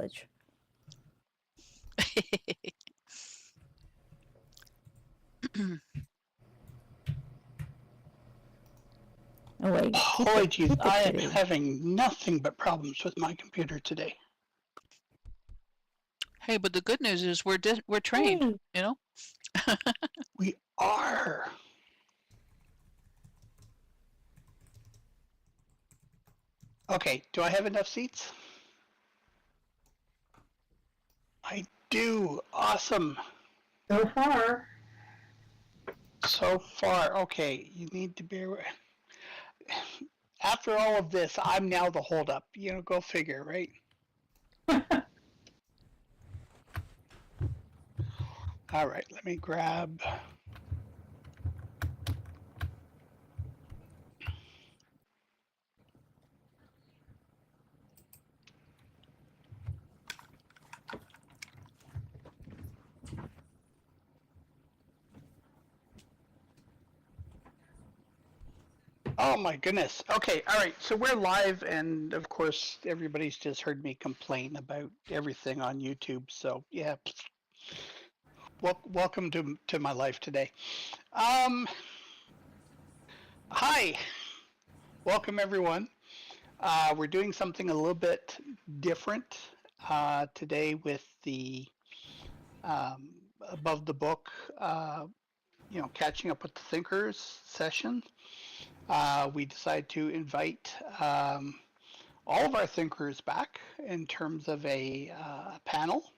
College. Oh wait, Holy jeez, I am having nothing but problems with my computer today. Hey, but the good news is we're trained, you know? We are. Okay, do I have enough seats? I do. Awesome. So far. So far, okay. You need to bear with. After all of this, I'm now the holdup. You know, go figure, right? All right, let me grab. Oh my goodness. Okay, all right. So we're live, and of course, everybody's just heard me complain about everything on YouTube. So yeah, welcome to my life today. Hi, welcome everyone. We're doing something a little bit different today with the above the book, catching up with the thinkers session. We decided to invite all of our thinkers back in terms of a panel,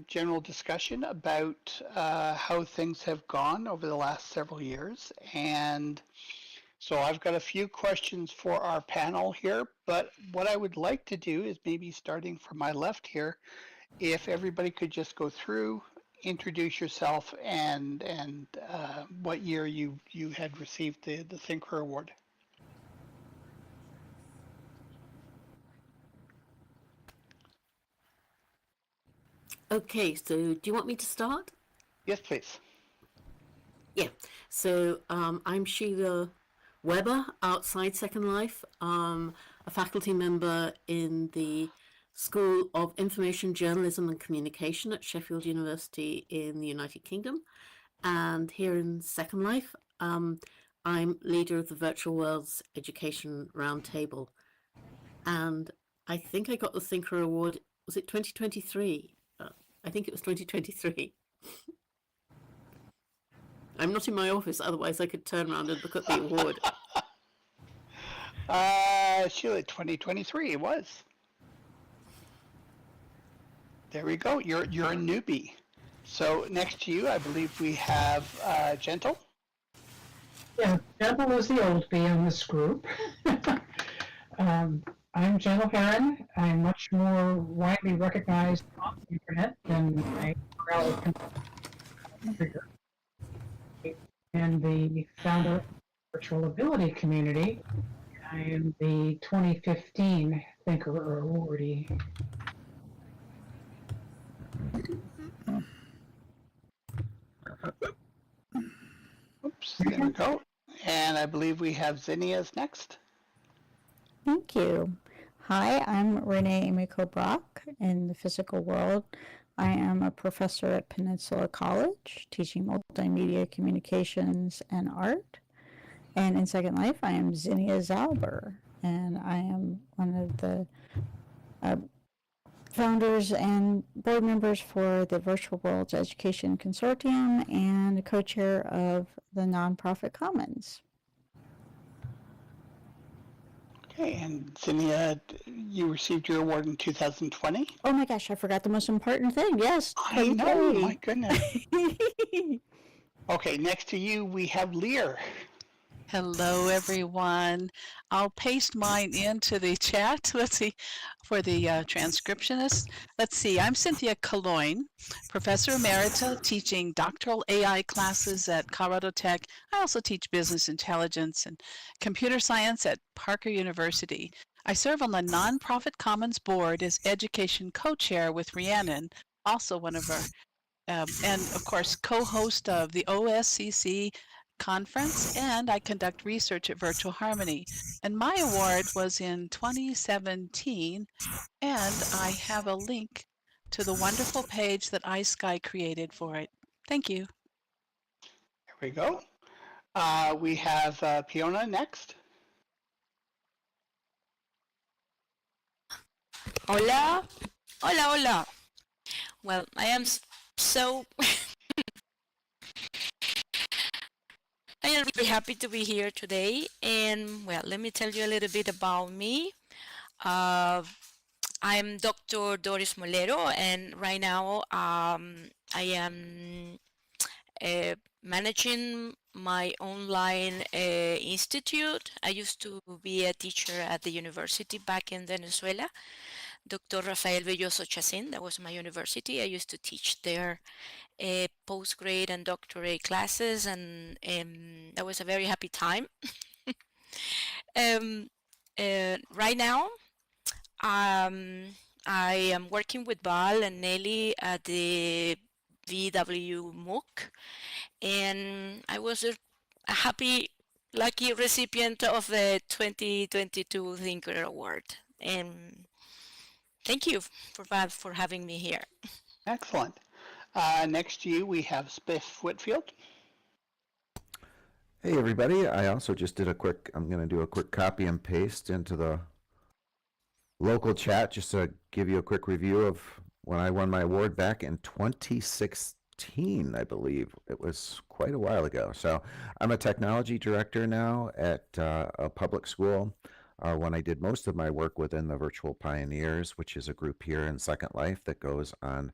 general discussion about how things have gone over the last several years. And so I've got a few questions for our panel here, but what I would like to do is maybe starting from my left here, if everybody could just go through, introduce yourself, and what year you had received the Thinkerer Award. Okay, so do you want me to start? Yes, please. Yeah, so I'm Sheila Weber, outside Second Life, a faculty member in the School of Information, Journalism and Communication at Sheffield University in the United Kingdom. And here in Second Life, I'm leader of the Virtual Worlds Education Roundtable. And I think I got the Thinkerer Award, was it 2023? I think it was 2023. I'm not in my office, otherwise I could turn around and look at the award. Sheila, 2023 it was. There we go. You're a newbie. So next to you, I believe we have Gentle. Yeah, Gentle is the old bee in this group. I'm Gentle Heron. I'm much more widely recognized on the internet than my figure. And the founder of the virtual ability community. I am the 2015 Thinkerer Awardee. Oops, there we go. And I believe we have Zinnia's next. Thank you. Hi, I'm Renee Emiko Brock in the physical world. I am a professor at Peninsula College, teaching multimedia communications and art. And in Second Life, I am Zinnia Zauber, and I am one of the founders and board members for the Virtual Worlds Education Consortium and co-chair of the Nonprofit Commons. Okay, and Zinnia, you received your award in 2020? Oh my gosh, I forgot the most important thing. Yes, I know, my goodness. Okay, next to you, we have Lear. Hello, everyone. I'll paste mine into the chat. Let's see, for the transcriptionist. Let's see, I'm Cynthia Caloyne, Professor Emerita, teaching doctoral AI classes at Colorado Tech. I also teach business intelligence and computer science at Parker University. I serve on the Nonprofit Commons Board as Education Co-Chair with Rhiannon, also one of our, and of course, co-host of the OSCC conference, and I conduct research at Virtual Harmony. And my award was in 2017, and I have a link to the wonderful page that iSky created for it. Thank you. Here we go. We have Fiona next. Hola, hola, hola. Well, I am so I am really happy to be here today. And well, let me tell you a little bit about me. I'm Dr. Doris Molero, and right now I am managing my online institute. I used to be a teacher at the university back in Venezuela. Dr. Rafael Belloso Chacin, that was my university. I used to teach there postgrad and doctorate classes, and that was a very happy time. Right now, I am working with Val and Nelly at the VWMOOC, and I was a happy, lucky recipient of the 2022 Thinkerer Award. And thank you for having me here. Excellent. Next to you, we have Spiff Whitfield. Hey everybody, I also just did I'm going to do a quick copy and paste into the local chat just to give you a quick review of when I won my award back in 2016, I believe. It was quite a while ago. So I'm a technology director now at a public school. When I did most of my work within the Virtual Pioneers, which is a group here in Second Life that goes on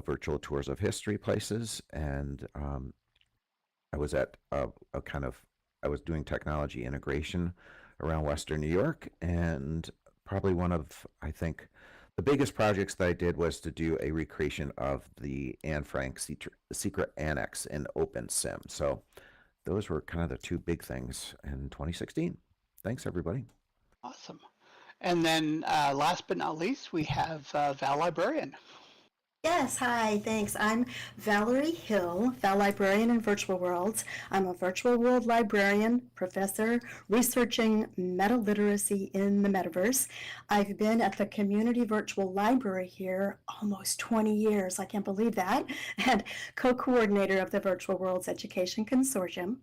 virtual tours of history places, and I was at I was doing technology integration around Western New York, and probably one of, I think, the biggest projects that I did was to do a recreation of the Anne Frank secret annex in OpenSim. So those were kind of the two big things in 2016. Thanks, everybody. Awesome. And then last but not least, we have Val Librarian. Yes, hi, thanks. I'm Valerie Hill, Val Librarian in Virtual Worlds. I'm a virtual world librarian, professor, researching meta-literacy in the metaverse. I've been at the community virtual library here almost 20 years. I can't believe that. And co-coordinator of the Virtual Worlds Education Consortium.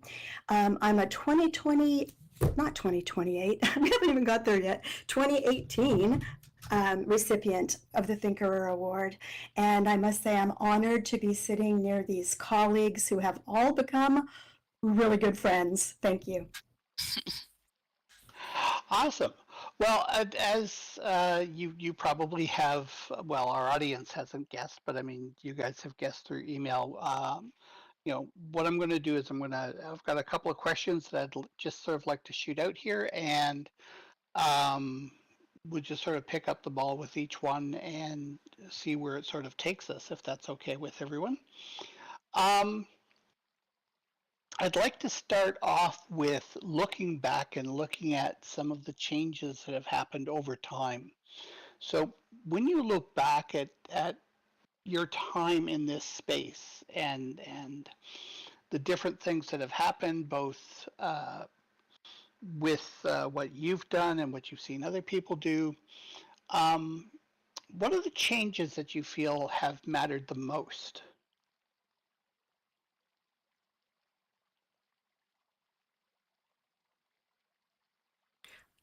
I'm a 2028, we haven't even got there yet, 2018 recipient of the Thinkerer Award. And I must say I'm honored to be sitting near these colleagues who have all become really good friends. Thank you. Awesome. Well, as you probably have, well, our audience hasn't guessed, but I mean, you guys have guessed through email. What I'm going to do is I've got a couple of questions that I'd just sort of like to shoot out here, and we'll just sort of pick up the ball with each one and see where it sort of takes us, if that's okay with everyone. I'd like to start off with looking back and looking at some of the changes that have happened over time. So when you look back at your time in this space and the different things that have happened, both with what you've done and what you've seen other people do, what are the changes that you feel have mattered the most?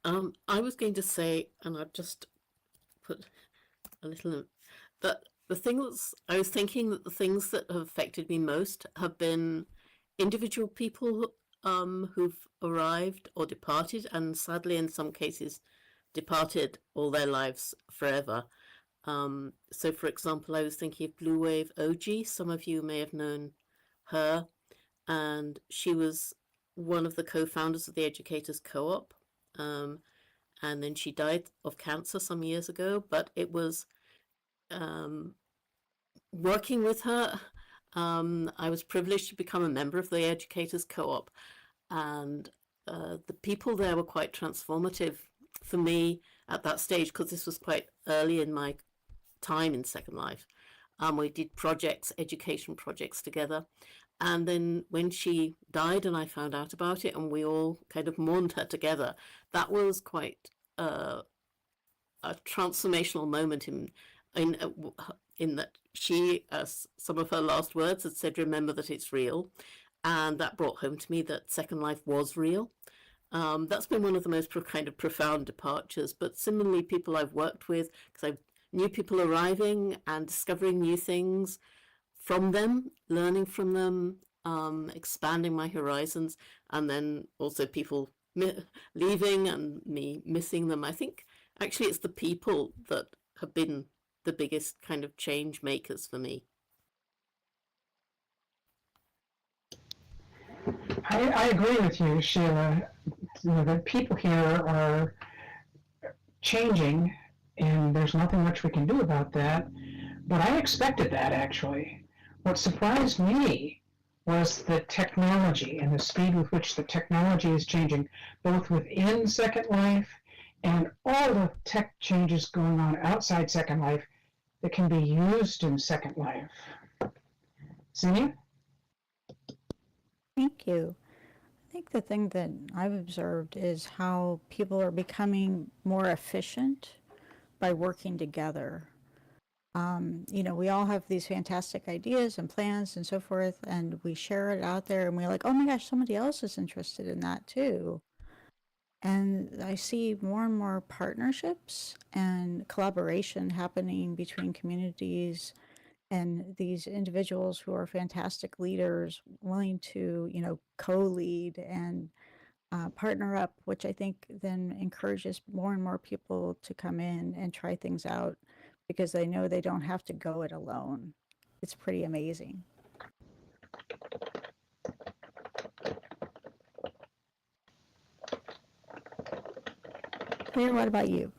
I was going to say, and I've just put a little note, that I was thinking that the things that have affected me most have been individual people who've arrived or departed, and sadly in some cases departed all their lives forever. So for example, I was thinking of Blue Wave OG. Some of you may have known her, and she was one of the co-founders of the Educators Co-op. And then she died of cancer some years ago, but it was working with her. I was privileged to become a member of the Educators Co-op, and the people there were quite transformative for me at that stage, because this was quite early in my time in Second Life. We did projects, education projects together, And then when she died and I found out about it and we all kind of mourned her together, that was quite a transformational moment in in that she, some of her last words had said, "Remember that it's real," and that brought home to me that Second Life was real. That's been one of the most kind of profound departures. But similarly, people I've worked with, because I new people arriving and discovering new things from them, learning from them, expanding my horizons, and then also people leaving and me missing them. I think actually it's the people that have been the biggest kind of change makers for me. I agree with you, Sheila. The people here are changing, and there's nothing much we can do about that. But I expected that, actually. What surprised me was the technology and the speed with which the technology is changing, both within Second Life and all the tech changes going on outside Second Life that can be used in Second Life. Zinnia? Thank you. I think the thing that I've observed is how people are becoming more efficient by working together. We all have these fantastic ideas and plans and so forth, and we share it out there, and we're like, oh my gosh, somebody else is interested in that too. And I see more and more partnerships and collaboration happening between communities and these individuals who are fantastic leaders willing to, co-lead and partner up, which I think then encourages more and more people to come in and try things out because they know they don't have to go it alone. It's pretty amazing. Claire, what about you?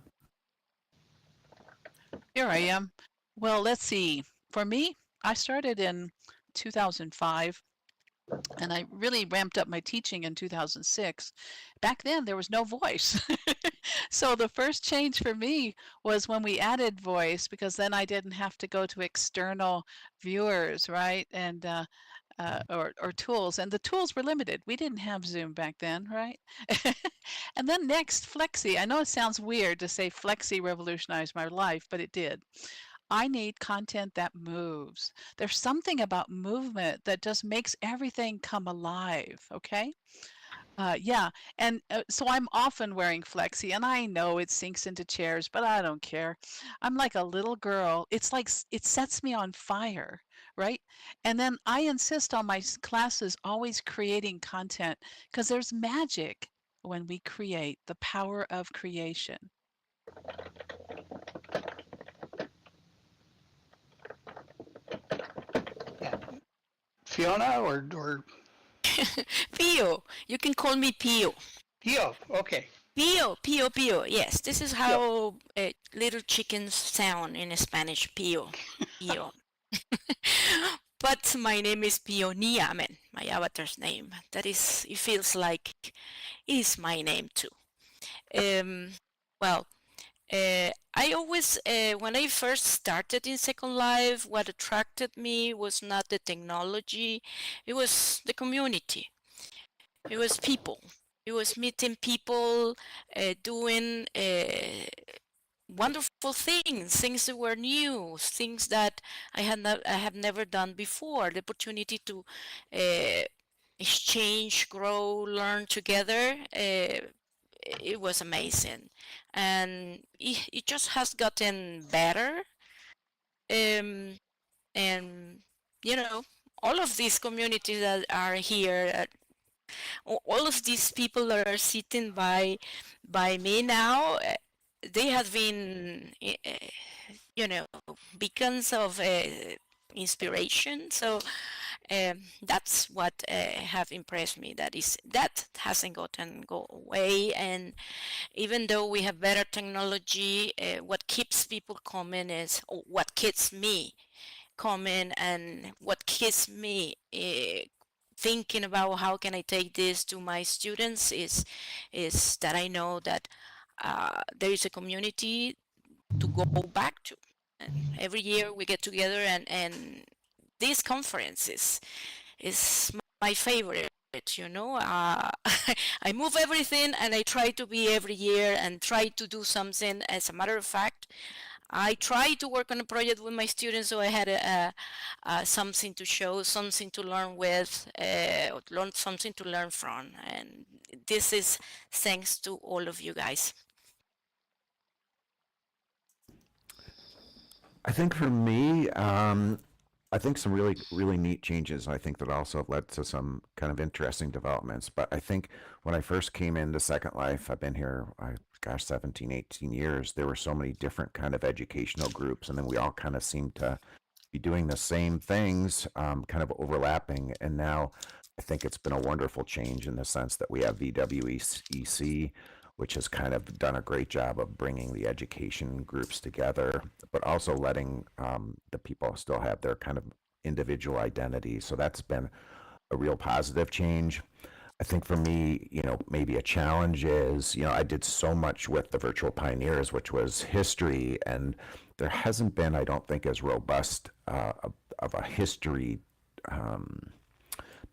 Here I am. Well, let's see. For me, I started in 2005 and I really ramped up my teaching in 2006. Back then, there was no voice. So the first change for me was when we added voice, because then I didn't have to go to external viewers, right? And or tools, and the tools were limited. We didn't have Zoom back then, right? And then next, Flexi. I know it sounds weird to say Flexi revolutionized my life, but it did. I need content that moves. There's something about movement that just makes everything come alive, okay? Yeah, and so I'm often wearing Flexi, and I know it sinks into chairs, but I don't care. I'm like a little girl. It's like it sets me on fire, right? And then I insist on my classes always creating content because there's magic when we create, the power of creation. Yeah. Fiona or Pio. You can call me Pio. Pio? Okay. Pio, Pio, Pio. Yes, this is how little chickens sound in Spanish. Pio, Pio. But my name is Pionia, my avatar's name. That is, it feels like it is my name too. Well, I always, when I first started in Second Life, what attracted me was not the technology, it was the community. It was people. It was meeting people, doing wonderful things that were new, things that I have never done before. The opportunity to exchange, grow, learn together. It was amazing, and it just has gotten better. And all of these communities that are here, all of these people that are sitting by me now, they have been beacons of inspiration. So that's what have impressed me. That hasn't go away. And even though we have better technology, what keeps people coming is, or what keeps me coming, and what keeps me thinking about how can I take this to my students is that I know that there is a community to go back to. And every year we get together, and these conferences, is my favorite. You know, I move everything and I try to be every year and try to do something. As a matter of fact, I try to work on a project with my students, so I had something to show, something to learn with, something to learn from, and this is thanks to all of you guys. I think for me, I think some really neat changes. I think that also led to some kind of interesting developments. But I think when I first came into Second Life, I've been here, 17, 18 years, there were so many different kind of educational groups, and then we all kind of seemed to be doing the same things, kind of overlapping. And now I think it's been a wonderful change in the sense that we have VWEC, which has kind of done a great job of bringing the education groups together, but also letting the people still have their kind of individual identity. So that's been a real positive change. I think for me, maybe a challenge is, I did so much with the Virtual Pioneers, which was history, and there hasn't been, I don't think, as robust of a history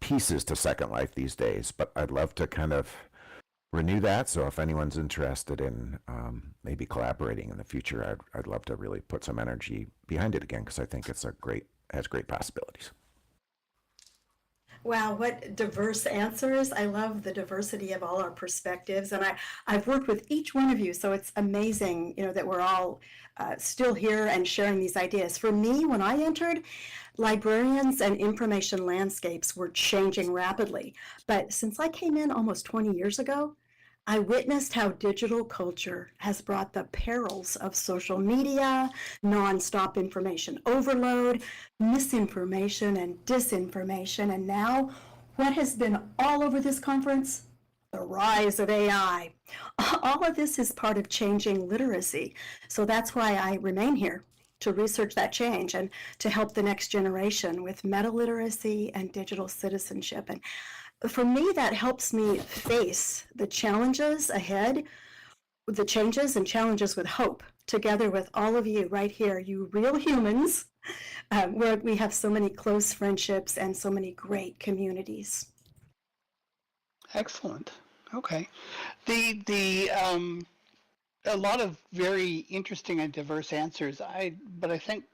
pieces to Second Life these days. But I'd love to kind of renew that. So if anyone's interested in maybe collaborating in the future, I'd love to really put some energy behind it again, because I think it's has great possibilities. Wow, what diverse answers. I love the diversity of all our perspectives. And I've worked with each one of you, so it's amazing, that we're all still here and sharing these ideas. For me, when I entered, librarians and information landscapes were changing rapidly. But since I came in almost 20 years ago, I witnessed how digital culture has brought the perils of social media, nonstop information overload, misinformation and disinformation, and now what has been all over this conference? The rise of AI. All of this is part of changing literacy. So that's why I remain here, to research that change and to help the next generation with meta literacy and digital citizenship. And for me, that helps me face the challenges ahead, the changes and challenges with hope, together with all of you right here, you real humans, where we have so many close friendships and so many great communities. Excellent. Okay. A lot of very interesting and diverse answers. But I think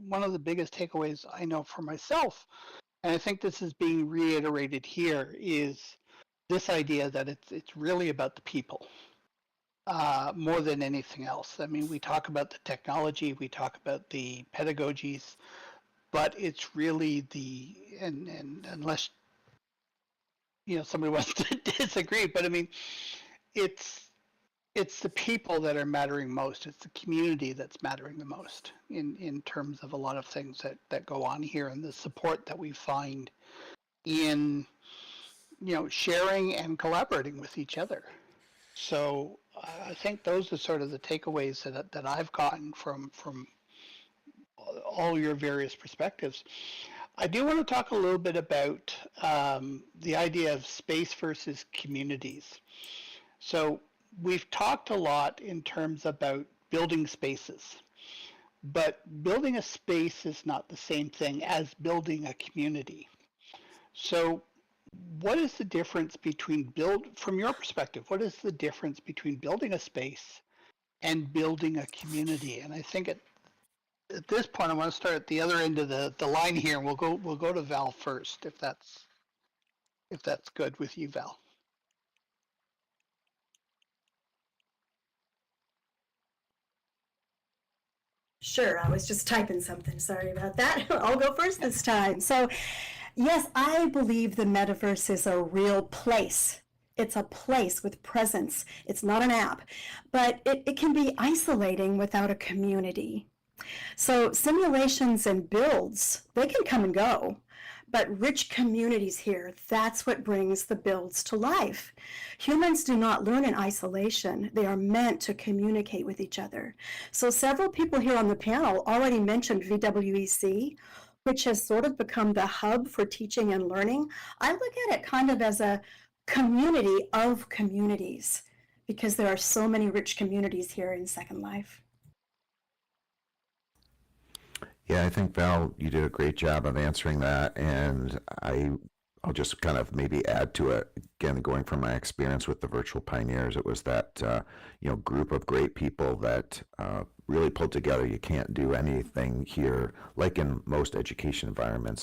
one of the biggest takeaways I know for myself, and I think this is being reiterated here, is this idea that it's really about the people more than anything else. I mean, we talk about the technology, we talk about the pedagogies, but it's really and unless somebody wants to disagree, but I mean, it's the people that are mattering most. It's the community that's mattering the most in terms of a lot of things that go on here, and the support that we find in sharing and collaborating with each other. So I think those are sort of the takeaways that I've gotten from all your various perspectives. I do want to talk a little bit about the idea of space versus communities. So we've talked a lot in terms about building spaces, but building a space is not the same thing as building a community. So what is the difference between from your perspective, what is the difference between building a space and building a community? And I think at this point, I want to start at the other end of the line here. We'll go to Val first, if that's good with you, Val. Sure, I was just typing something. Sorry about that. I'll go first this time. So, yes, I believe the metaverse is a real place. It's a place with presence. It's not an app, but it can be isolating without a community. So simulations and builds, they can come and go, but rich communities here, that's what brings the builds to life. Humans do not learn in isolation. They are meant to communicate with each other. So several people here on the panel already mentioned VWEC, which has sort of become the hub for teaching and learning. I look at it kind of as a community of communities, because there are so many rich communities here in Second Life. Yeah, I think, Val, you did a great job of answering that, and I I'll just kind of maybe add to it again, going from my experience with the Virtual Pioneers. It was that group of great people that really pulled together. You can't do anything here, like in most education environments,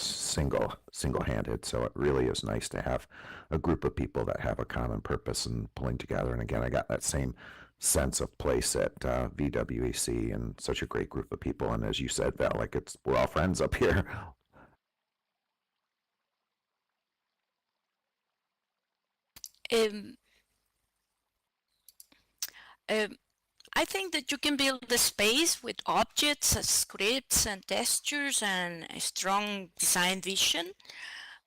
single-handed. So it really is nice to have a group of people that have a common purpose and pulling together. And again, I got that same sense of place at VWEC, and such a great group of people. And as you said, Val, like we're all friends up here. Um, um, I think that you can build the space with objects, scripts, and textures, and a strong design vision.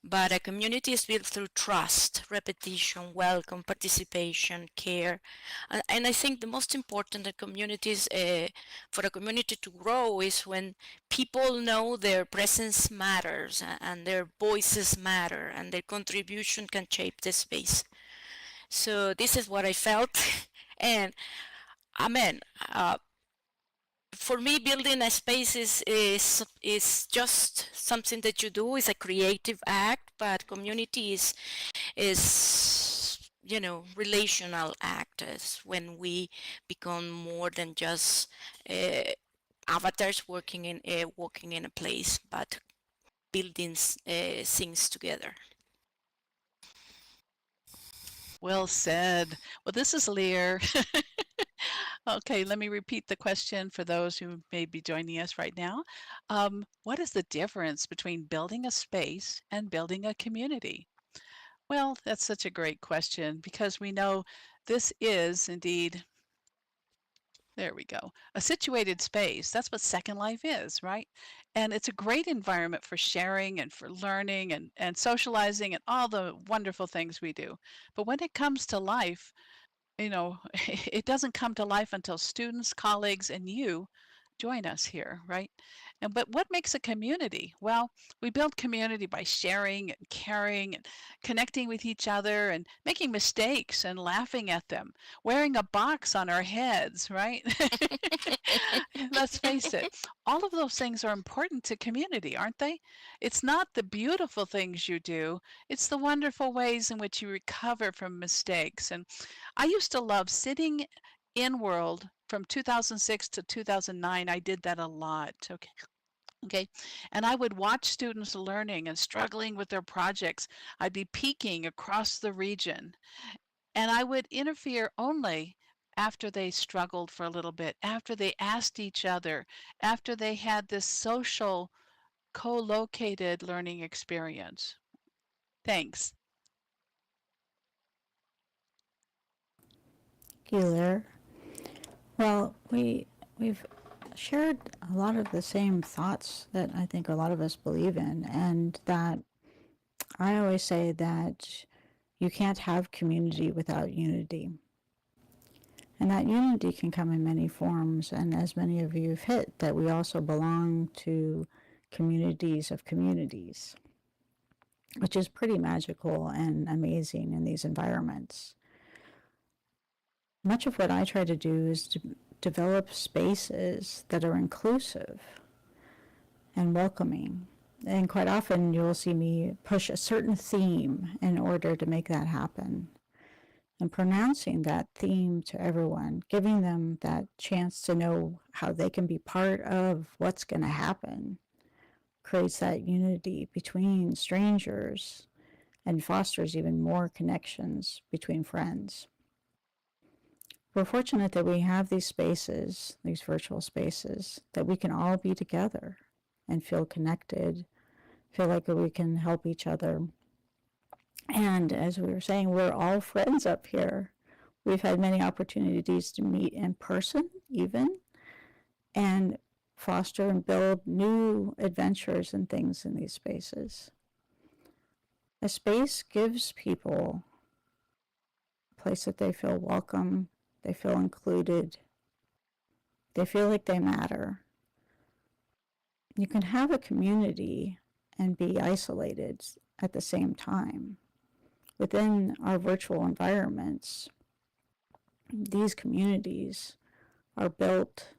But a community is built through trust, repetition, welcome, participation, care. And I think the most important for a community to grow is when people know their presence matters and their voices matter and their contribution can shape the space. So this is what I felt. And amen. For me, building a space is just something that you do. It's a creative act, but community is relational act. Is when we become more than just avatars walking in a place, but building things together. Well said. Well, this is Lear. Okay, let me repeat the question for those who may be joining us right now. What is the difference between building a space and building a community? Well, that's such a great question because we know this is indeed, there we go, a situated space. That's what Second Life is, right? And it's a great environment for sharing and for learning and socializing and all the wonderful things we do. But when it comes to life, it doesn't come to life until students, colleagues, and you join us here, right? But what makes a community? Well, we build community by sharing and caring and connecting with each other and making mistakes and laughing at them, wearing a box on our heads, right? Let's face it, all of those things are important to community, aren't they? It's not the beautiful things you do, it's the wonderful ways in which you recover from mistakes. And I used to love sitting in World from 2006 to 2009. I did that a lot. Okay. And I would watch students learning and struggling with their projects. I'd be peeking across the region, and I would interfere only after they struggled for a little bit, after they asked each other, after they had this social co-located learning experience. Thanks. Keeler. Well, we've shared a lot of the same thoughts that I think a lot of us believe in, and that I always say that you can't have community without unity. And that unity can come in many forms, and as many of you have hit, that we also belong to communities of communities, which is pretty magical and amazing in these environments. Much of what I try to do is to develop spaces that are inclusive and welcoming. And quite often you'll see me push a certain theme in order to make that happen. And pronouncing that theme to everyone, giving them that chance to know how they can be part of what's going to happen, creates that unity between strangers and fosters even more connections between friends. We're fortunate that we have these spaces, these virtual spaces, that we can all be together and feel connected, feel like we can help each other. And as we were saying, we're all friends up here. We've had many opportunities to meet in person even, and foster and build new adventures and things in these spaces. A space gives people a place that they feel welcome, they feel included, they feel like they matter. You can have a community and be isolated at the same time. Within our virtual environments, these communities are built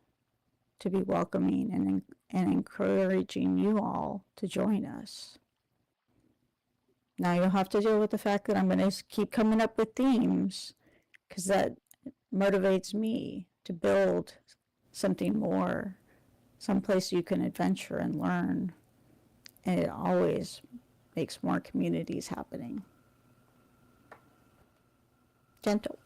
to be welcoming and encouraging you all to join us. Now you'll have to deal with the fact that I'm going to keep coming up with themes, because that motivates me to build something more, someplace you can adventure and learn. And it always makes more communities happening. Gentle.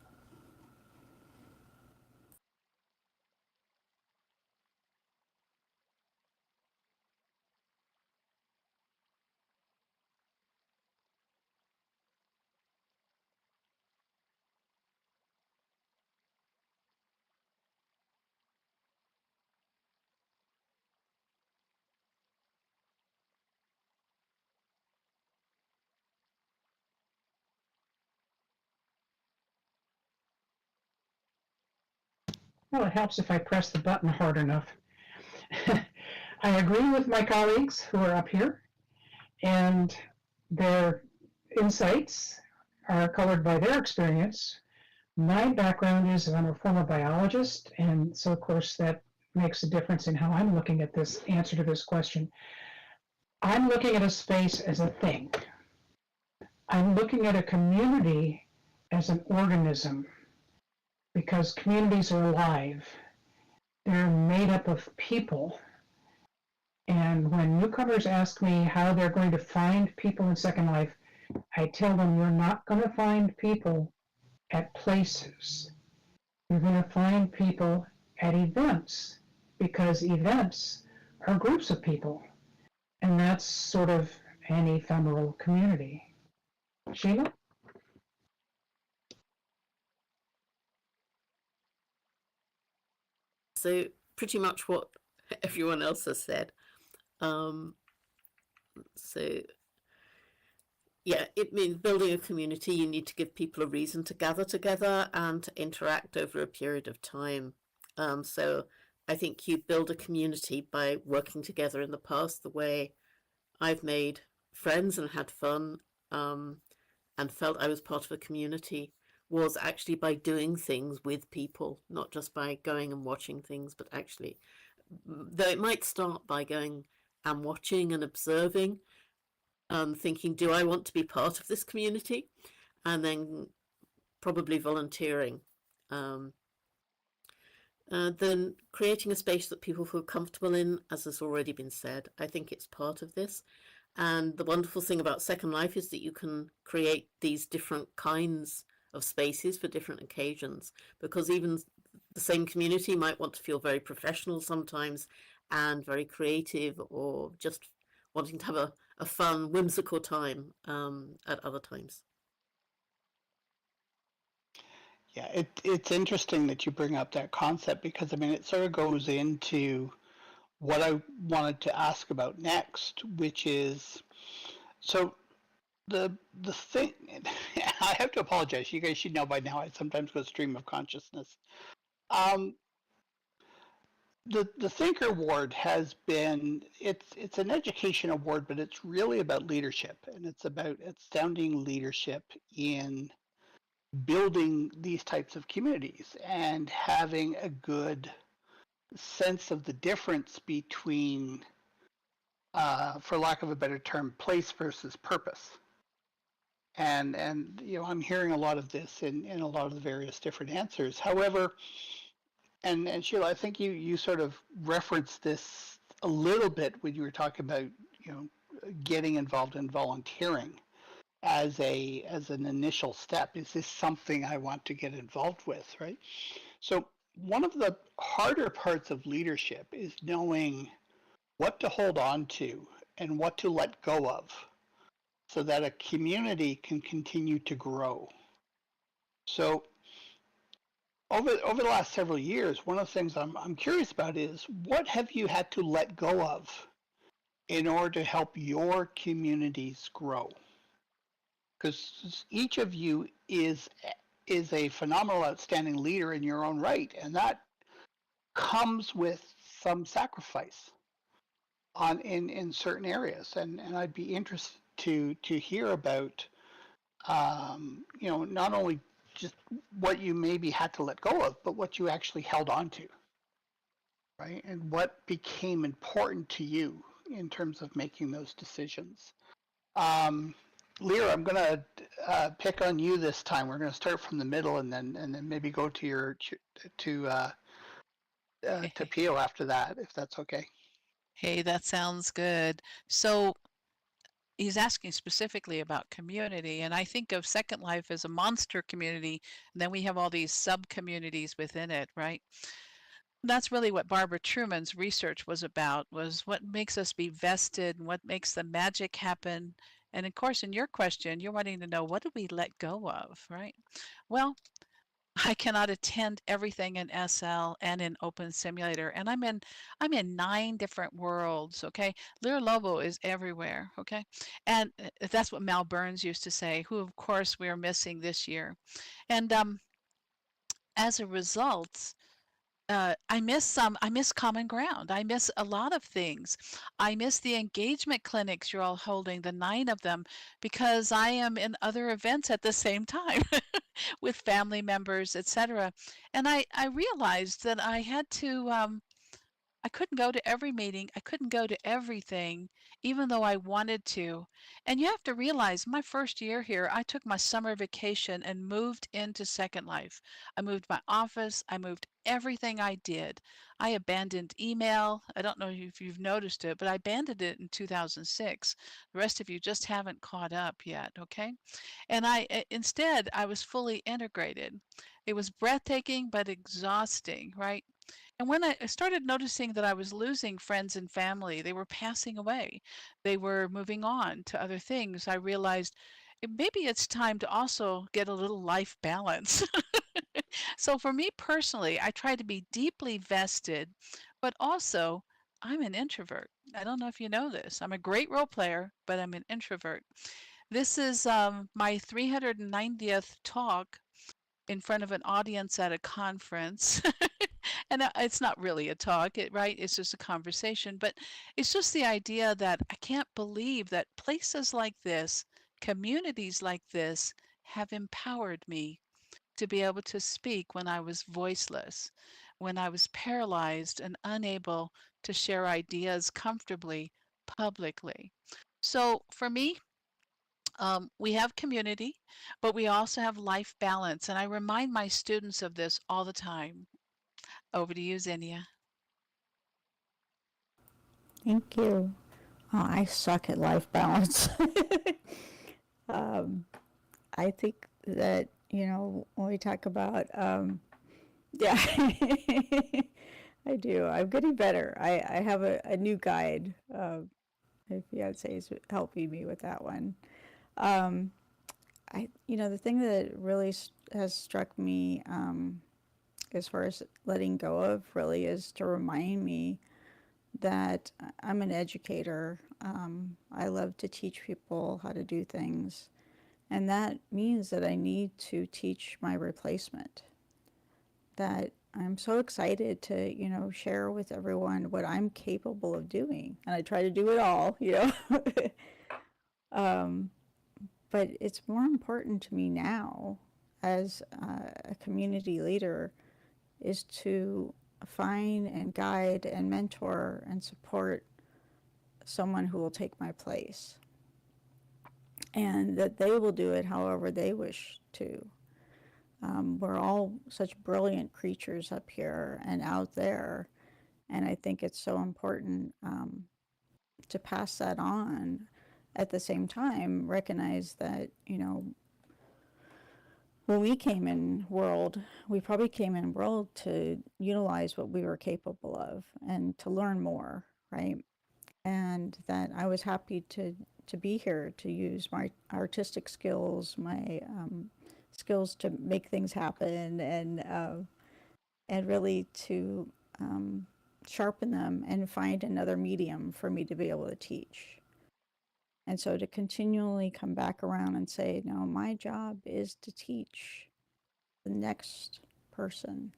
Well, it helps if I press the button hard enough. I agree with my colleagues who are up here, and their insights are colored by their experience. My background is I'm a former biologist, and so of course that makes a difference in how I'm looking at this answer to this question. I'm looking at a space as a thing. I'm looking at a community as an organism, because communities are alive. They're made up of people. And when newcomers ask me how they're going to find people in Second Life, I tell them you're not going to find people at places. You're going to find people at events, because events are groups of people. And that's sort of an ephemeral community. Sheila? So pretty much what everyone else has said. So yeah, it means building a community, you need to give people a reason to gather together and to interact over a period of time. So I think you build a community by working together in the past. The way I've made friends and had fun and felt I was part of a community was actually by doing things with people, not just by going and watching things, but actually, though it might start by going and watching and observing, thinking, do I want to be part of this community? And then probably volunteering. Then creating a space that people feel comfortable in, as has already been said. I think it's part of this. And the wonderful thing about Second Life is that you can create these different kinds of spaces for different occasions, because even the same community might want to feel very professional sometimes and very creative, or just wanting to have a fun, whimsical time at other times. Yeah, it's interesting that you bring up that concept, because I mean it sort of goes into what I wanted to ask about next, which is, so the thing, I have to apologize. You guys should know by now I sometimes go stream of consciousness. The Thinker Award has been, it's an education award, but it's really about leadership, and it's about astounding leadership in building these types of communities and having a good sense of the difference between, for lack of a better term, place versus purpose. And you know, I'm hearing a lot of this in a lot of the various different answers. However, and Sheila, I think you sort of referenced this a little bit when you were talking about, you know, getting involved in volunteering as an initial step. Is this something I want to get involved with, right? So one of the harder parts of leadership is knowing what to hold on to and what to let go of, so that a community can continue to grow. So over the last several years, one of the things I'm curious about is, what have you had to let go of in order to help your communities grow? Because each of you is a phenomenal, outstanding leader in your own right, and that comes with some sacrifice in certain areas. And I'd be interested to hear about, you know, not only just what you maybe had to let go of, but what you actually held on to, right? And what became important to you in terms of making those decisions. Lear, I'm gonna pick on you this time. We're gonna start from the middle and then maybe go to to Pio after that, if that's okay. Hey, that sounds good. So he's asking specifically about community, and I think of Second Life as a monster community, and then we have all these sub-communities within it, right? That's really what Barbara Truman's research was about, was what makes us be vested and what makes the magic happen. And of course, in your question, you're wanting to know, what do we let go of, right? Well, I cannot attend everything in SL and in Open Simulator, and I'm in 9 different worlds, okay? Lear Lobo is everywhere, okay? And that's what Mal Burns used to say, who of course we are missing this year. And as a result, I miss common ground. I miss a lot of things. I miss the engagement clinics you're all holding, the 9 of them, because I am in other events at the same time with family members, etc. And I realized that I had to I couldn't go to every meeting. I couldn't go to everything, even though I wanted to. And you have to realize my first year here, I took my summer vacation and moved into Second Life. I moved my office. I moved everything I did. I abandoned email. I don't know if you've noticed it, but I abandoned it in 2006. The rest of you just haven't caught up yet, okay? And instead, I was fully integrated. It was breathtaking, but exhausting, right? And when I started noticing that I was losing friends and family, they were passing away, they were moving on to other things, I realized maybe it's time to also get a little life balance. So for me personally, I try to be deeply vested, but also I'm an introvert. I don't know if you know this. I'm a great role player, but I'm an introvert. This is my 390th talk in front of an audience at a conference. And it's not really a talk, right? It's just a conversation. But it's just the idea that I can't believe that places like this, communities like this, have empowered me to be able to speak when I was voiceless, when I was paralyzed and unable to share ideas comfortably publicly. So for me, we have community, but we also have life balance. And I remind my students of this all the time. Over to you, Xenia. Thank you. Oh, I suck at life balance. um, I think that, when we talk about, yeah, I do. I'm getting better. I have a new guide. My fiance is helping me with that one. The thing that really has struck me, as far as letting go of, really is to remind me that I'm an educator. I love to teach people how to do things. And that means that I need to teach my replacement. That I'm so excited to, share with everyone what I'm capable of doing. And I try to do it all, But it's more important to me now as a community leader is to find and guide and mentor and support someone who will take my place, and that they will do it however they wish to. We're all such brilliant creatures up here and out there, and I think it's so important to pass that on. At the same time, recognize that, when we came in world, we probably came in world to utilize what we were capable of and to learn more, right? And that I was happy to be here, to use my artistic skills, my skills to make things happen, and really to sharpen them and find another medium for me to be able to teach. And so to continually come back around and say, no, my job is to teach the next person,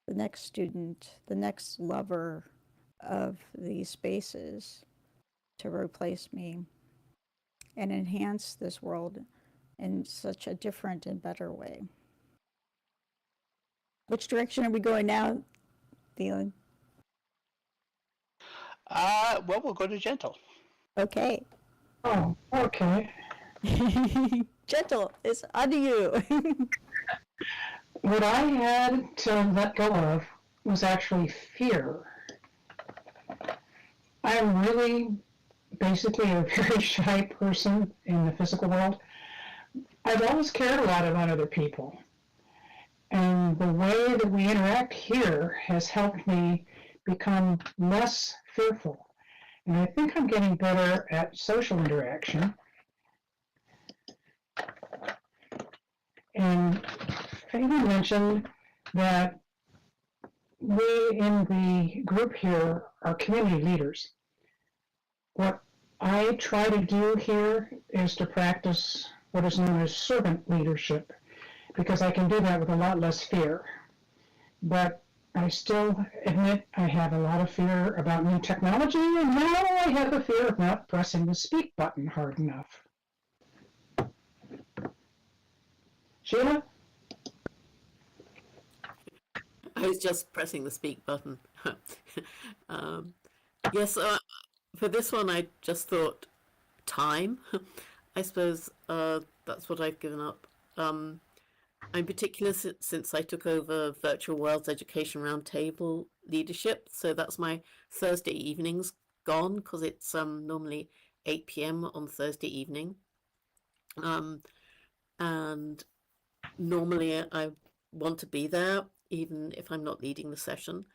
the next student, the next lover of these spaces to replace me and enhance this world in such a different and better way. Which direction are we going now, Phelan? Well, we'll go to gentle. Okay. Oh, okay. Gentle, it's on you. What I had to let go of was actually fear. I'm really basically a very shy person in the physical world. I've always cared a lot about other people. And the way that we interact here has helped me become less fearful. And I think I'm getting better at social interaction. And Phelan mentioned that we in the group here are community leaders. What I try to do here is to practice what is known as servant leadership, because I can do that with a lot less fear. But I still admit I have a lot of fear about new technology, and now I have a fear of not pressing the speak button hard enough. Sheila? I was just pressing the speak button. Yes, for this one, I just thought time. I suppose that's what I've given up. In particular, since I took over Virtual Worlds Education Roundtable leadership, so that's my Thursday evenings gone, because it's normally 8 p.m. on Thursday evening. And normally I want to be there, even if I'm not leading the session.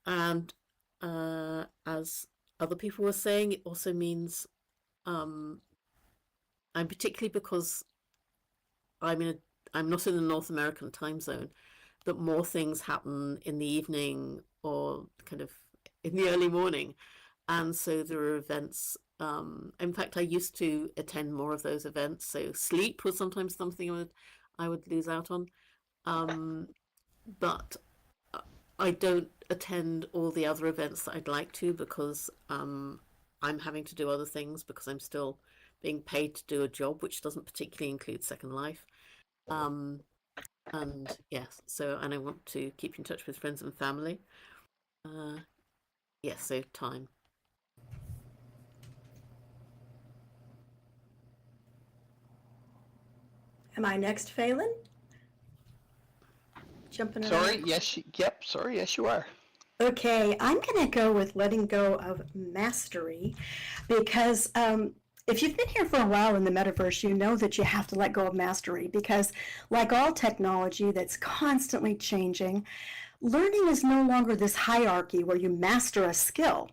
And as other people were saying, it also means I'm particularly because I'm not in the North American time zone, that more things happen in the evening or kind of in the early morning. And so there are events. In fact, I used to attend more of those events. So sleep was sometimes something I would lose out on. But I don't attend all the other events that I'd like to, because I'm having to do other things, because I'm still being paid to do a job which doesn't particularly include Second Life. And yes, and I want to keep in touch with friends and family. Yes, so time. Am I next, Phelan? Jumping around. Sorry, yes, yep, sorry, yes, you are. Okay, I'm going to go with letting go of mastery, because if you've been here for a while in the metaverse, you know that you have to let go of mastery, because like all technology that's constantly changing, learning is no longer this hierarchy where you master a skill,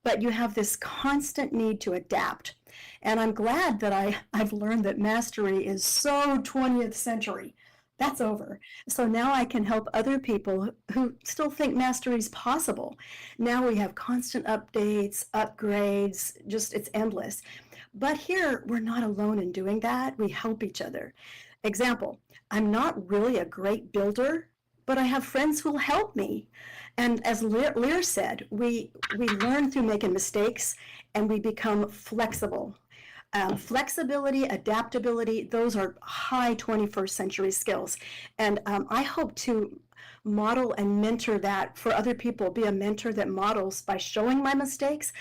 but you have this constant need to adapt. And I'm glad that I've learned that mastery is so 20th century. That's over. So now I can help other people who still think mastery is possible. Now we have constant updates, upgrades, just it's endless. But here, we're not alone in doing that. We help each other. Example, I'm not really a great builder, but I have friends who will help me. And as Lear said, we learn through making mistakes, and we become flexible. Flexibility, adaptability, those are high 21st century skills. And I hope to model and mentor that for other people, be a mentor that models by showing my mistakes.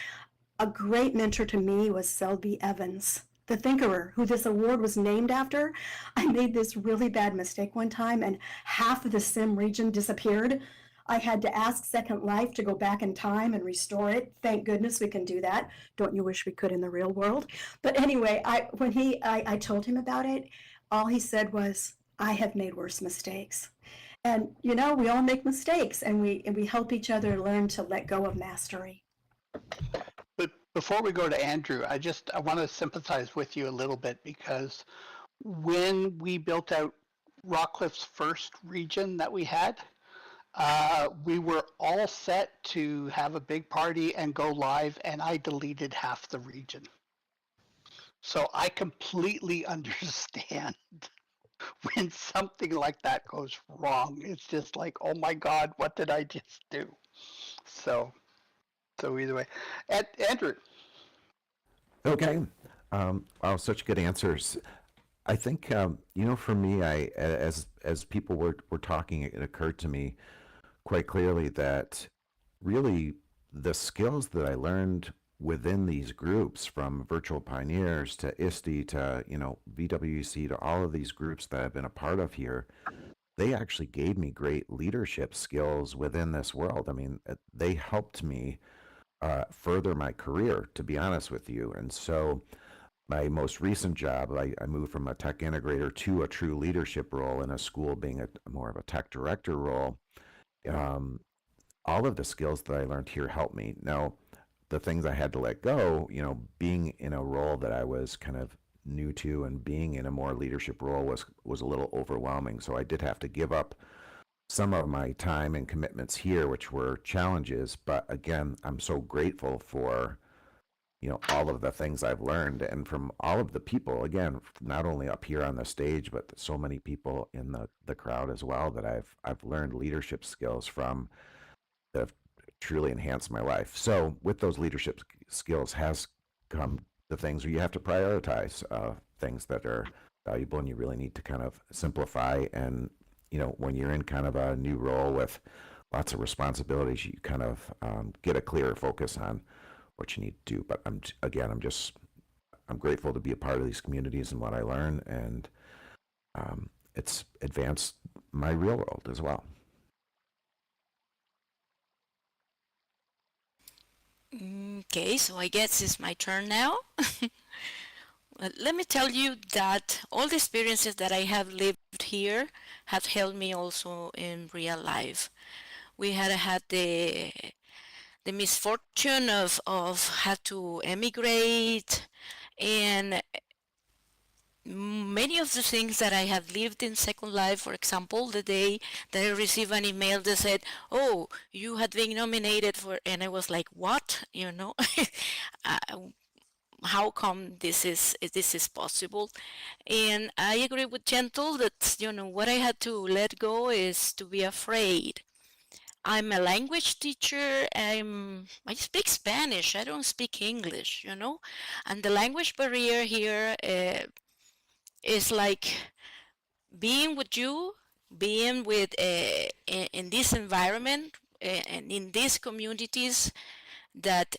A great mentor to me was Selby Evans, the Thinkerer, who this award was named after. I made this really bad mistake one time, and half of the sim region disappeared. I had to ask Second Life to go back in time and restore it. Thank goodness we can do that. Don't you wish we could in the real world? But anyway, when I told him about it, all he said was, I have made worse mistakes. And you know, we all make mistakes, and we help each other learn to let go of mastery. But before we go to Andrew, I want to sympathize with you a little bit, because when we built out Rockcliffe's first region that we had, we were all set to have a big party and go live, and I deleted half the region. So I completely understand when something like that goes wrong. It's just like, oh my God, what did I just do? So either way. Andrew. Okay. Such good answers. I think, for me, as people were talking, it occurred to me quite clearly that really the skills that I learned within these groups, from Virtual Pioneers to ISTE to, VWC, to all of these groups that I've been a part of here, they actually gave me great leadership skills within this world. I mean, they helped me further my career, to be honest with you. And so my most recent job, I moved from a tech integrator to a true leadership role in a school, being more of a tech director role. All of the skills that I learned here helped me. Now, the things I had to let go, being in a role that I was kind of new to, and being in a more leadership role was a little overwhelming. So I did have to give up some of my time and commitments here, which were challenges. But again, I'm so grateful for all of the things I've learned, and from all of the people, again, not only up here on the stage, but so many people in the crowd as well, that I've learned leadership skills from, that have truly enhanced my life. So with those leadership skills has come the things where you have to prioritize things that are valuable, and you really need to kind of simplify. And when you're in kind of a new role with lots of responsibilities, you kind of get a clearer focus on what you need to do. But I'm grateful to be a part of these communities and what I learn, and it's advanced my real world as well. Okay, so I guess it's my turn now. Let me tell you that all the experiences that I have lived here have helped me also in real life. We had the misfortune of had to emigrate, and many of the things that I have lived in Second Life, for example, the day that I received an email that said, "Oh, you had been nominated for," and I was like, "What?" How come this is possible? And I agree with Gentle that what I had to let go is to be afraid. I'm a language teacher. I speak Spanish. I don't speak English, and the language barrier here is like being with you, being with in this environment and in these communities that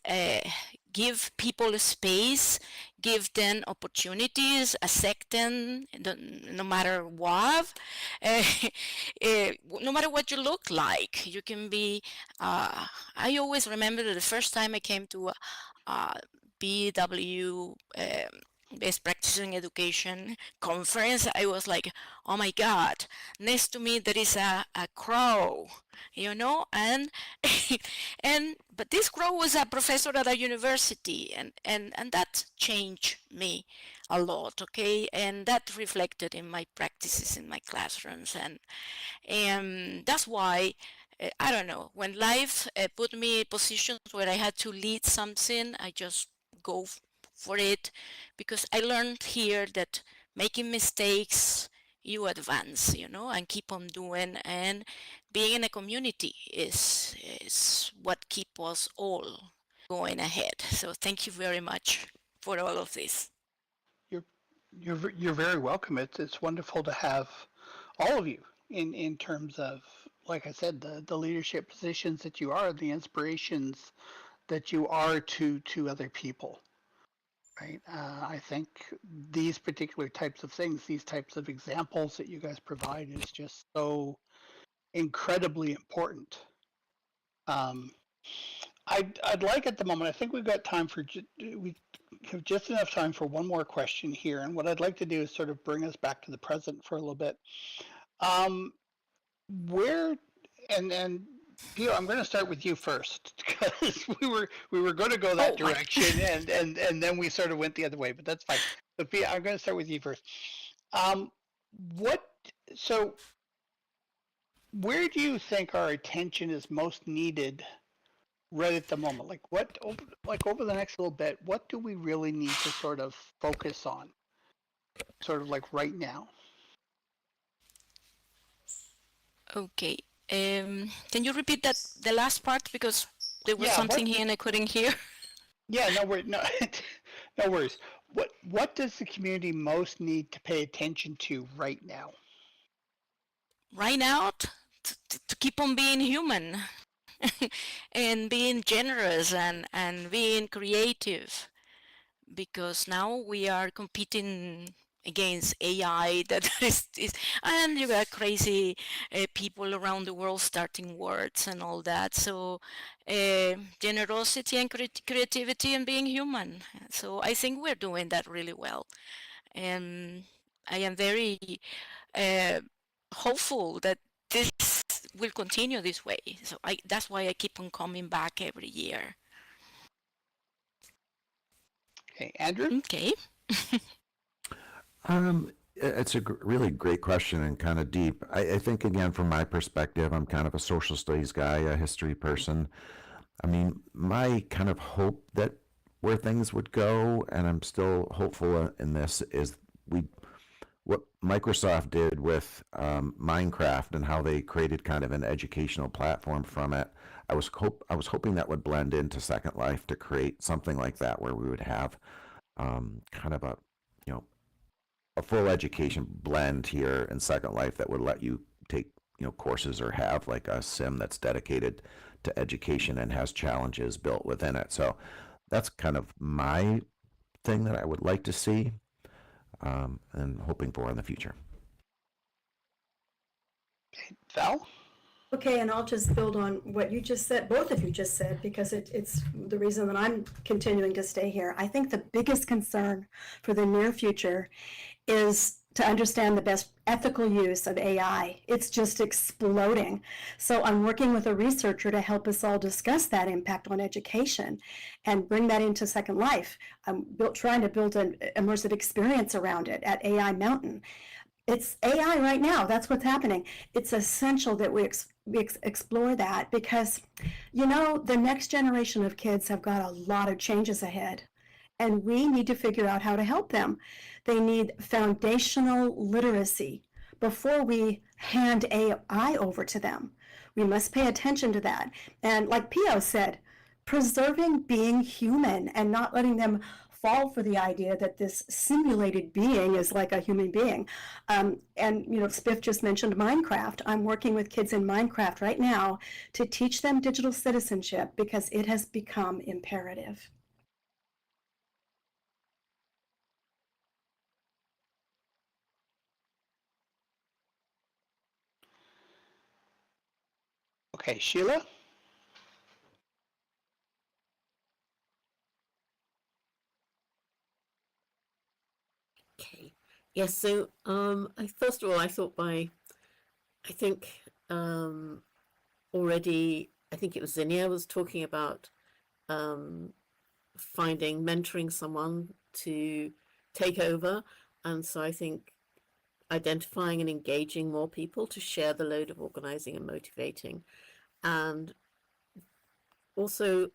give people a space, give them opportunities, accept them no matter what, no matter what you look like. You can be, I always remember that the first time I came to BW, Best Practices in Education conference, I was like, oh my God, next to me there is a crow, and but this crow was a professor at a university, and that changed me a lot, okay, and that reflected in my practices in my classrooms, and that's why I don't know, when life put me in positions where I had to lead something, I just go for it, because I learned here that making mistakes, you advance, and keep on doing, and being in a community is what keep us all going ahead. So thank you very much for all of this. You're very welcome. It's wonderful to have all of you in terms of, like I said, the leadership positions that you are, the inspirations that you are to other people. Right. I think these particular types of things, these types of examples that you guys provide, is just so incredibly important. I'd like at the moment, I think we've got time for, we have just enough time for one more question here. And what I'd like to do is sort of bring us back to the present for a little bit. Where, and Pio, I'm going to start with you first, because we were going to go that direction, and then we sort of went the other way, but that's fine. So Pio, I'm going to start with you first. So where do you think our attention is most needed right at the moment? Like over the next little bit, what do we really need to sort of focus on, sort of like right now? Okay. Can you repeat the last part, because there was something here and I couldn't hear? Yeah, no worries. What does the community most need to pay attention to right now? Right now, to keep on being human. and being generous and being creative, because now we are competing against AI that is and you got crazy people around the world starting words and all that. So generosity and creativity and being human. So I think we're doing that really well. And I am very uh, hopeful that this will continue this way. So that's why I keep on coming back every year. Okay, Andrew? Okay. It's a really great question and kind of deep. I think, again, from my perspective, I'm kind of a social studies guy, a history person. I mean, my kind of hope that where things would go, and I'm still hopeful in this, is what Microsoft did with Minecraft and how they created kind of an educational platform from it. I was hoping that would blend into Second Life to create something like that, where we would have kind of a full education blend here in Second Life that would let you take courses or have like a sim that's dedicated to education and has challenges built within it. So that's kind of my thing that I would like to see and hoping for in the future. Okay, Val? Okay, and I'll just build on what you just said, both of you just said, because it's the reason that I'm continuing to stay here. I think the biggest concern for the near future is to understand the best ethical use of AI. It's just exploding. So I'm working with a researcher to help us all discuss that impact on education and bring that into Second Life. I'm trying to build an immersive experience around it at AI Mountain. It's AI right now. That's what's happening. It's essential that we explore that because, the next generation of kids have got a lot of changes ahead. And we need to figure out how to help them. They need foundational literacy before we hand AI over to them. We must pay attention to that. And like Pio said, preserving being human and not letting them fall for the idea that this simulated being is like a human being. And Spiff just mentioned Minecraft. I'm working with kids in Minecraft right now to teach them digital citizenship because it has become imperative. Okay, Sheila? Okay. Yes, so first of all, I think already, I think it was Zinnia was talking about mentoring someone to take over. And so I think identifying and engaging more people to share the load of organizing and motivating. And also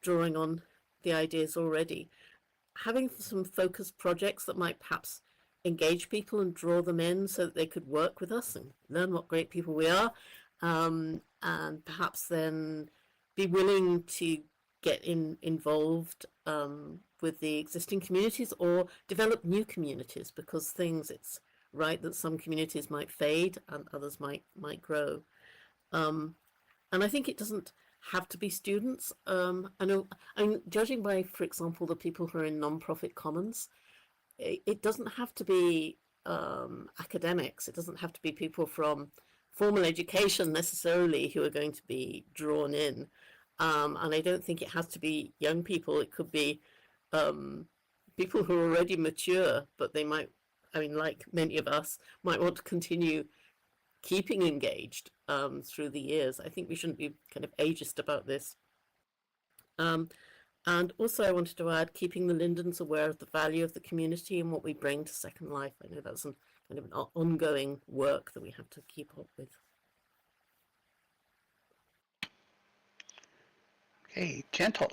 drawing on the ideas already, having some focused projects that might perhaps engage people and draw them in so that they could work with us and learn what great people we are, and perhaps then be willing to get involved with the existing communities or develop new communities, because it's right that some communities might fade and others might grow. And I think it doesn't have to be students. I'm judging by, for example, the people who are in non-profit commons. It doesn't have to be academics. It doesn't have to be people from formal education necessarily who are going to be drawn in. And I don't think it has to be young people. It could be people who are already mature, but they might, like many of us, might want to continue keeping engaged through the years. I think we shouldn't be kind of ageist about this. And also I wanted to add, keeping the Lindens aware of the value of the community and what we bring to Second Life. I know that's kind of an ongoing work that we have to keep up with. Okay, Gentle.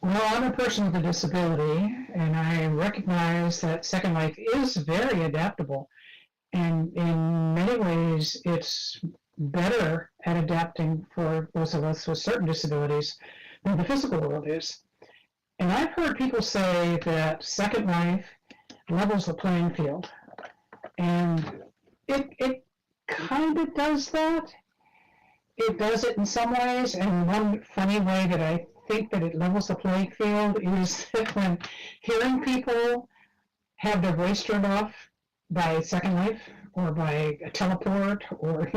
Well, I'm a person with a disability, and I recognize that Second Life is very adaptable. And in many ways, it's better at adapting for those of us with certain disabilities than the physical world is. And I've heard people say that Second Life levels the playing field. And it kind of does that. It does it in some ways, and one funny way that I think that it levels the playing field is that when hearing people have their voice turned off by Second Life or by a teleport or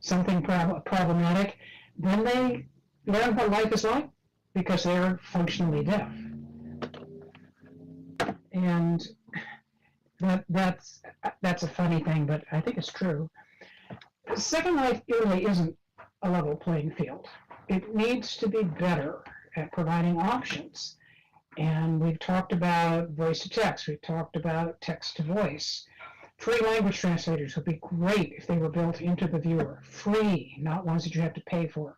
something problematic, then they learn what life is like because they're functionally deaf. And that's a funny thing, but I think it's true. Second Life really isn't a level playing field. It needs to be better at providing options. And we've talked about voice to text. We've talked about text to voice. Free language translators would be great if they were built into the viewer. Free, not ones that you have to pay for.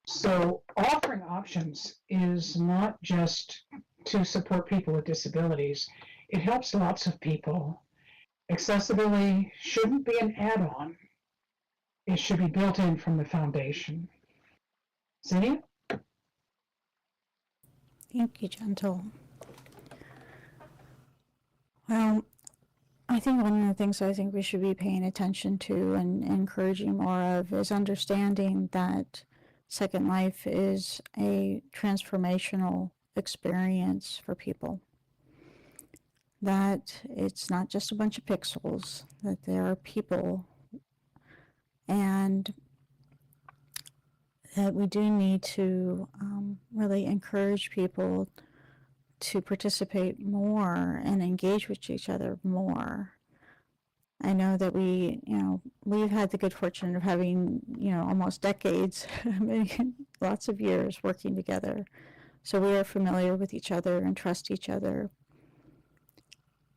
So offering options is not just to support people with disabilities. It helps lots of people. Accessibility shouldn't be an add-on. It should be built in from the foundation. Zinnia? Thank you, Gentle. Well, I think one of the things I think we should be paying attention to and encouraging more of is understanding that Second Life is a transformational experience for people. That it's not just a bunch of pixels, that there are people, and that we do need to really encourage people to participate more and engage with each other more. I know that we've had the good fortune of having, almost decades, lots of years working together. So we are familiar with each other and trust each other.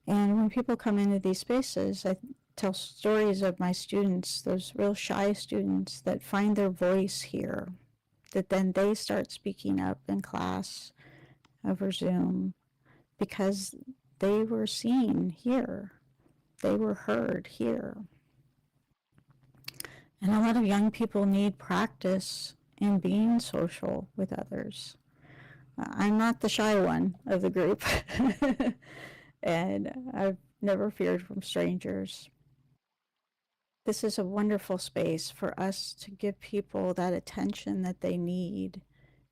And when people come into these spaces, I tell stories of my students, those real shy students that find their voice here, that then they start speaking up in class over Zoom because they were seen here. They were heard here. And a lot of young people need practice in being social with others. I'm not the shy one of the group, and I've never feared from strangers. This is a wonderful space for us to give people that attention that they need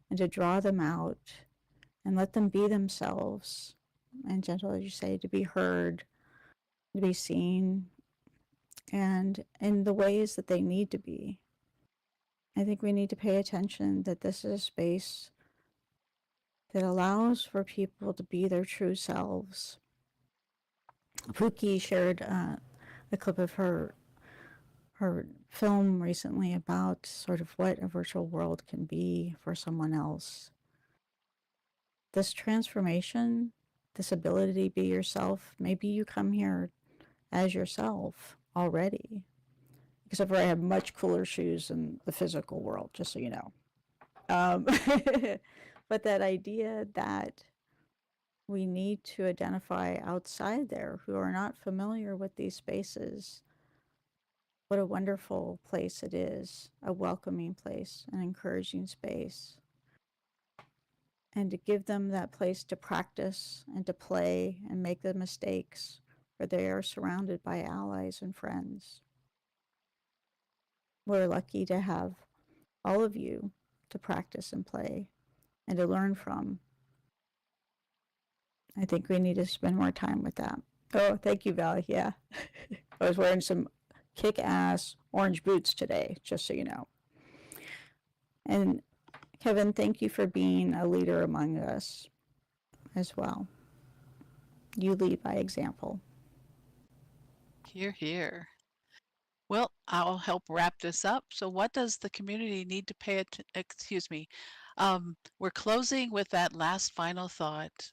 and to draw them out and let them be themselves. And Gentle, as you say, to be heard, to be seen, and in the ways that they need to be. I think we need to pay attention that this is a space that allows for people to be their true selves. Pookie shared a clip of her film recently about sort of what a virtual world can be for someone else. This transformation, this ability to be yourself, maybe you come here as yourself already, except for I have much cooler shoes in the physical world, just so you know. But that idea that we need to identify outside there who are not familiar with these spaces, what a wonderful place it is, a welcoming place, an encouraging space. And to give them that place to practice and to play and make the mistakes where they are surrounded by allies and friends. We're lucky to have all of you to practice and play and to learn from. I think we need to spend more time with that. Oh, thank you, Val. Yeah. I was wearing some kick-ass orange boots today, just so you know. And Kevin, thank you for being a leader among us as well. You lead by example. Hear, hear. Well, I'll help wrap this up. So what does the community need to pay attention? Excuse me. We're closing with that last final thought.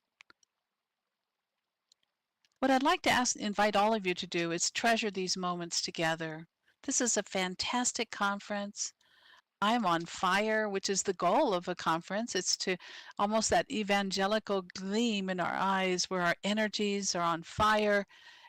What I'd like to invite all of you to do is treasure these moments together. This is a fantastic conference. I'm on fire, which is the goal of a conference. It's to almost that evangelical gleam in our eyes where our energies are on fire.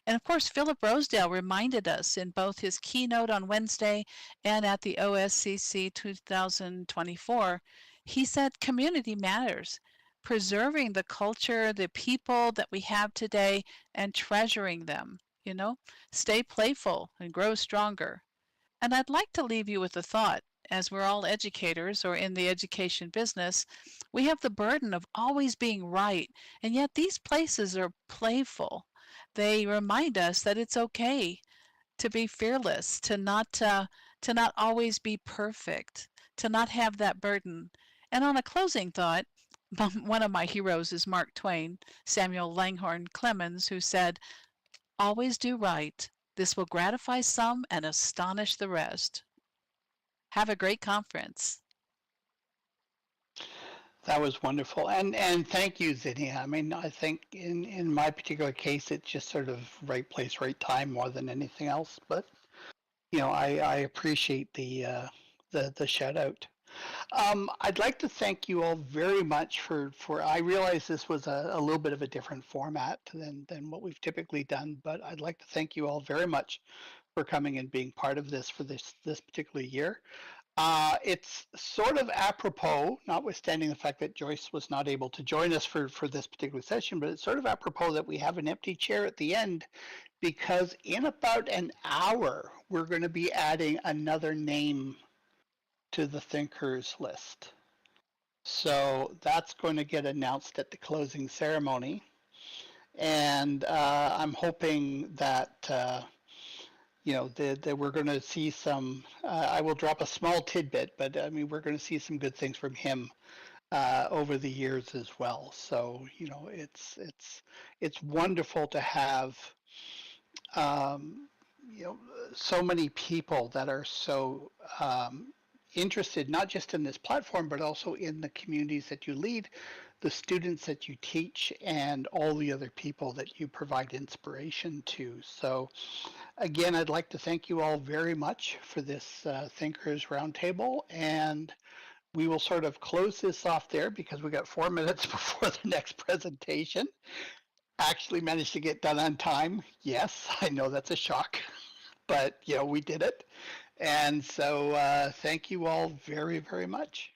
And of course, Philip Rosedale reminded us in both his keynote on Wednesday and at the OSCC 2024, he said community matters. preserving the culture, the people that we have today, and treasuring them. You know, stay playful and grow stronger. And I'd like to leave you with a thought. As we're all educators or in the education business, we have the burden of always being right, and yet these places are playful. They remind us that it's okay to be fearless, to not always be perfect, to not have that burden. And on a closing thought, one of my heroes is Mark Twain, Samuel Langhorne Clemens, who said, "Always do right. This will gratify some and astonish the rest." Have a great conference. That was wonderful, and thank you, Zinnia. I mean, I think in my particular case, it's just sort of right place, right time more than anything else. But I appreciate the shout out. I'd like to thank you all very much for I realize this was a little bit of a different format than what we've typically done, but I'd like to thank you all very much for coming and being part of this for this particular year. It's sort of apropos, notwithstanding the fact that Joyce was not able to join us for this particular session, but it's sort of apropos that we have an empty chair at the end because in about an hour, we're going to be adding another name to the Thinkers list. So that's going to get announced at the closing ceremony. And I'm hoping that that we're going to see some. I will drop a small tidbit, but I mean we're going to see some good things from him over the years as well. So it's wonderful to have um, so many people that are so interested not just in this platform but also in the communities that you lead, the students that you teach, and all the other people that you provide inspiration to. So again, I'd like to thank you all very much for this Thinkers Roundtable, and we will sort of close this off there because we got 4 minutes before the next presentation. Actually managed to get done on time. Yes, I know that's a shock, but we did it. And so thank you all very, very much.